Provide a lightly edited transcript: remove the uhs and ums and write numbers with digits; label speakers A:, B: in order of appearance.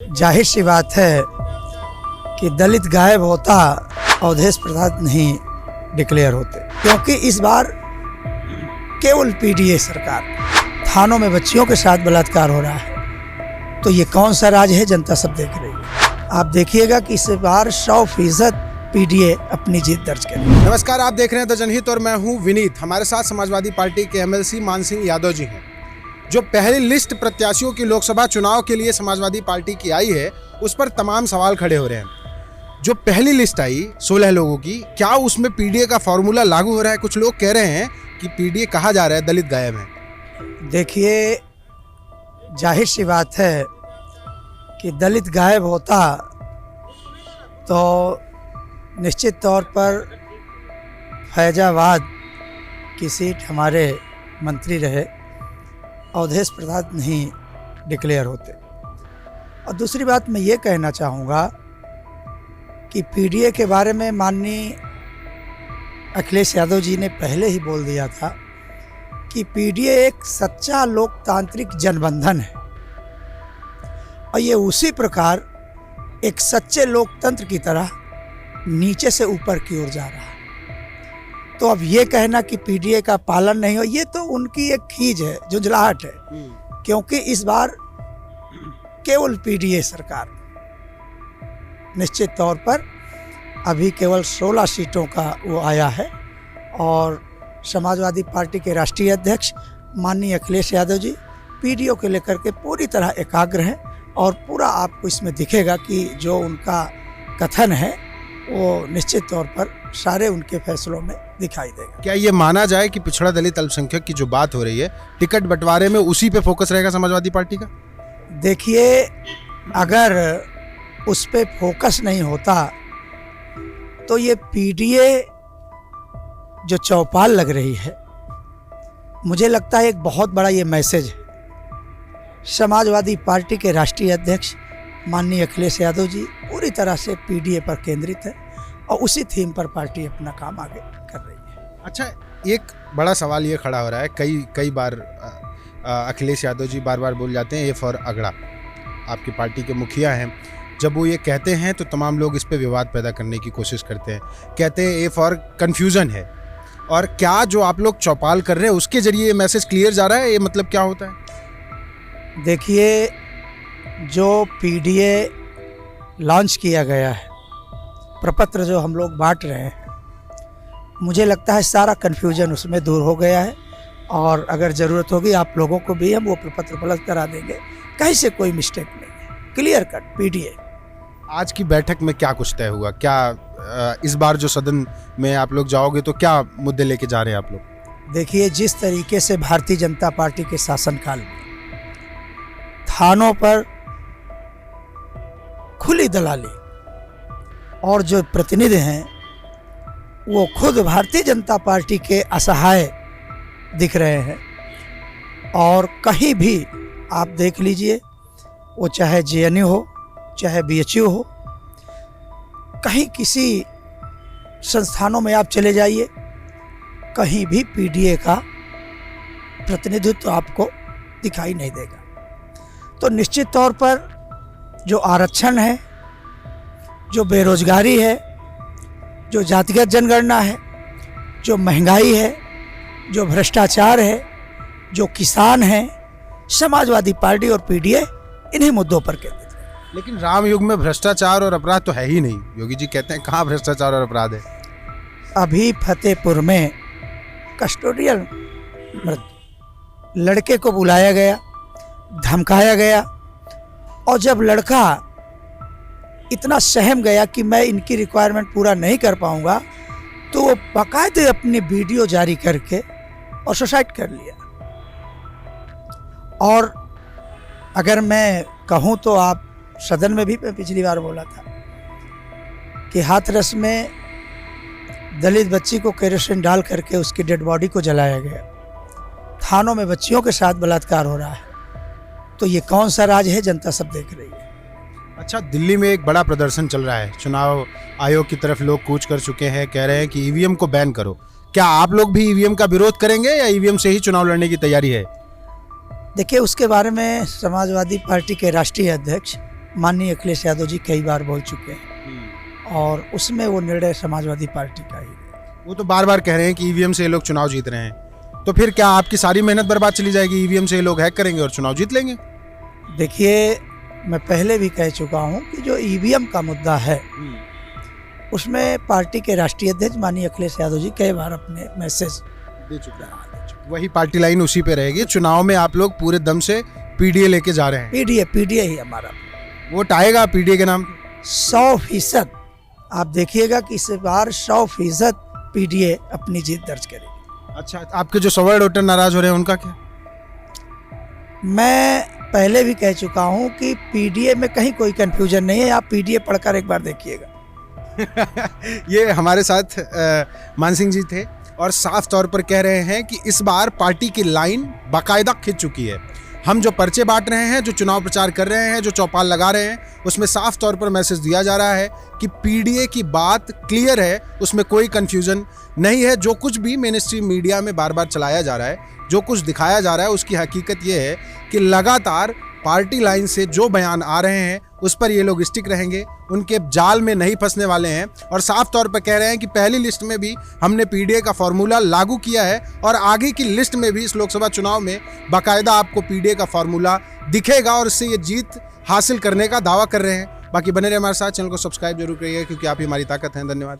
A: जाहिर सी बात है कि दलित गायब होता अवधेश प्रसाद नहीं डिक्लेयर होते, क्योंकि इस बार केवल पीडीए सरकार, थानों में बच्चियों के साथ बलात्कार हो रहा है। तो ये कौन सा राज है, जनता सब देख रही है। आप देखिएगा कि इस बार 100% पीडीए अपनी जीत दर्ज करेगी।
B: नमस्कार, आप देख रहे हैं द जनहित और मैं हूं विनीत। हमारे साथ समाजवादी पार्टी के एमएलसी मान सिंह यादव जी हैं। जो पहली लिस्ट प्रत्याशियों की लोकसभा चुनाव के लिए समाजवादी पार्टी की आई है, उस पर तमाम सवाल खड़े हो रहे हैं। जो पहली लिस्ट आई 16 लोगों की, क्या उसमें पीडीए का फॉर्मूला लागू हो रहा है? कुछ लोग कह रहे हैं कि पीडीए कहा जा रहा है दलित गायब है।
A: देखिए, जाहिर सी बात है कि दलित गायब होता तो निश्चित तौर पर फैजाबाद की सीट हमारे मंत्री रहे अवधेश प्रसाद नहीं डिक्लेयर होते। और दूसरी बात मैं ये कहना चाहूँगा कि पीडीए के बारे में माननीय अखिलेश यादव जी ने पहले ही बोल दिया था कि पीडीए एक सच्चा लोकतांत्रिक जनबंधन है और ये उसी प्रकार एक सच्चे लोकतंत्र की तरह नीचे से ऊपर की ओर जा रहा है। तो अब ये कहना कि पीडीए का पालन नहीं हो, ये तो उनकी एक खीज है, झुंझलाहट है, क्योंकि इस बार केवल पीडीए सरकार, निश्चित तौर पर अभी केवल 16 सीटों का वो आया है। और समाजवादी पार्टी के राष्ट्रीय अध्यक्ष माननीय अखिलेश यादव जी पीडीए को लेकर के पूरी तरह एकाग्र हैं और पूरा आपको इसमें दिखेगा कि जो उनका कथन है वो निश्चित तौर पर सारे उनके फैसलों में दिखाई देगा।
B: क्या ये माना जाए कि पिछड़ा दलित अल्पसंख्यक की जो बात हो रही है, टिकट बंटवारे में उसी पे फोकस रहेगा समाजवादी पार्टी का?
A: देखिए, अगर उस पे फोकस नहीं होता तो ये पीडीए जो चौपाल लग रही है, मुझे लगता है एक बहुत बड़ा ये मैसेज है। समाजवादी पार्टी के राष्ट्रीय अध्यक्ष माननीय अखिलेश यादव जी पूरी तरह से पीडीए पर केंद्रित है और उसी थीम पर पार्टी अपना काम आगे कर रही है।
B: अच्छा, एक बड़ा सवाल ये खड़ा हो रहा है, कई बार अखिलेश यादव जी बार बार बोल जाते हैं ए फॉर अगड़ा। आपकी पार्टी के मुखिया हैं, जब वो ये कहते हैं तो तमाम लोग इस पे विवाद पैदा करने की कोशिश करते हैं, कहते हैं ए फॉर कन्फ्यूज़न है। और क्या जो आप लोग चौपाल कर रहे हैं उसके जरिए ये मैसेज क्लियर जा रहा है? ये मतलब क्या होता है?
A: देखिए, जो पीडीए लॉन्च किया गया है, प्रपत्र जो हम लोग बांट रहे हैं, मुझे लगता है सारा कन्फ्यूजन उसमें दूर हो गया है। और अगर ज़रूरत होगी आप लोगों को भी हम वो प्रपत्र उपलब्ध करा देंगे, कहीं से कोई मिस्टेक नहीं है, क्लियर कट पीडीए।
B: आज की बैठक में क्या कुछ तय हुआ? क्या इस बार जो सदन में आप लोग जाओगे तो क्या मुद्दे लेके जा रहे हैं आप लोग?
A: देखिए, जिस तरीके से भारतीय जनता पार्टी के शासनकाल में थानों पर खुली दलाली और जो प्रतिनिधि हैं वो खुद भारतीय जनता पार्टी के असहाय दिख रहे हैं। और कहीं भी आप देख लीजिए, वो चाहे जेएनयू हो चाहे बीएचयू हो, कहीं किसी संस्थानों में आप चले जाइए, कहीं भी पीडीए का प्रतिनिधित्व आपको दिखाई नहीं देगा। तो निश्चित तौर पर जो आरक्षण है, जो बेरोजगारी है, जो जातिगत जनगणना है, जो महंगाई है, जो भ्रष्टाचार है, जो किसान है, समाजवादी पार्टी और पीडीए इन्हीं मुद्दों पर केंद्रित है।
B: लेकिन राम युग में भ्रष्टाचार और अपराध तो है ही नहीं। योगी जी कहते हैं कहाँ भ्रष्टाचार और अपराध है?
A: अभी फतेहपुर में कस्टोडियल लड़के को बुलाया गया, धमकाया गया, और जब लड़का इतना सहम गया कि मैं इनकी रिक्वायरमेंट पूरा नहीं कर पाऊंगा, तो वो बाकायदे अपनी वीडियो जारी करके और सुसाइड कर लिया। और अगर मैं कहूं तो आप सदन में भी मैं पिछली बार बोला था कि हाथरस में दलित बच्ची को केरोसिन डाल करके उसकी डेड बॉडी को जलाया गया, थानों में बच्चियों के साथ बलात्कार हो रहा है। तो ये कौन सा राज है, जनता सब देख रही है।
B: अच्छा, दिल्ली में एक बड़ा प्रदर्शन चल रहा है, चुनाव आयोग की तरफ लोग कूच कर चुके हैं, कह रहे हैं कि ईवीएम को बैन करो। क्या आप लोग भी ईवीएम का विरोध करेंगे या ईवीएम से ही चुनाव लड़ने की तैयारी है?
A: देखिए, उसके बारे में समाजवादी पार्टी के राष्ट्रीय अध्यक्ष माननीय अखिलेश यादव जी कई बार बोल चुके हैं और उसमें वो निर्णय समाजवादी पार्टी का ही है।
B: वो तो बार बार कह रहे हैं कि ईवीएम से ये लोग चुनाव जीत रहे हैं, तो फिर क्या आपकी सारी मेहनत बर्बाद चली जाएगी? ईवीएम से ये लोग हैक करेंगे और चुनाव जीत लेंगे?
A: देखिए, मैं पहले भी कह चुका हूँ कि जो ईवीएम का मुद्दा है उसमें पार्टी के राष्ट्रीय अध्यक्ष माननीय अखिलेश यादव जी कई बार अपने मैसेज
B: दे चुके हैं। वही पार्टी लाइन उसी पे रहेगी। चुनाव में आप लोग पूरे दम से पीडीए लेके जा रहे हैं।
A: पीडीए ही हमारा
B: वोट आएगा पीडीए के नाम?
A: 100%। आप देखिएगा कि इस बार 100% पीडीए अपनी जीत दर्ज करेगी।
B: अच्छा, आपके जो 100 वोटर नाराज हो रहे हैं उनका क्या?
A: मैं पहले भी कह चुका हूं कि पीडीए में कहीं कोई कंफ्यूजन नहीं है। आप पीडीए पढ़कर एक बार देखिएगा।
B: ये हमारे साथ मान सिंह जी थे और साफ तौर पर कह रहे हैं कि इस बार पार्टी की लाइन बाकायदा खिंच चुकी है। हम जो पर्चे बांट रहे हैं, जो चुनाव प्रचार कर रहे हैं, जो चौपाल लगा रहे हैं, उसमें साफ तौर पर मैसेज दिया जा रहा है कि पीडीए की बात क्लियर है, उसमें कोई कंफ्यूजन नहीं है। जो कुछ भी मेन स्ट्रीम मीडिया में बार बार चलाया जा रहा है, जो कुछ दिखाया जा रहा है, उसकी हकीकत ये है कि लगातार पार्टी लाइन से जो बयान आ रहे हैं उस पर ये लोग स्टिक रहेंगे, उनके जाल में नहीं फंसने वाले हैं। और साफ तौर पर कह रहे हैं कि पहली लिस्ट में भी हमने पीडीए का फॉर्मूला लागू किया है और आगे की लिस्ट में भी इस लोकसभा चुनाव में बाकायदा आपको पीडीए का फॉर्मूला दिखेगा और इससे ये जीत हासिल करने का दावा कर रहे हैं। बाकी बने रहे हमारे साथ, चैनल को सब्सक्राइब जरूर करिएगा क्योंकि आप ही हमारी ताकत हैं। धन्यवाद।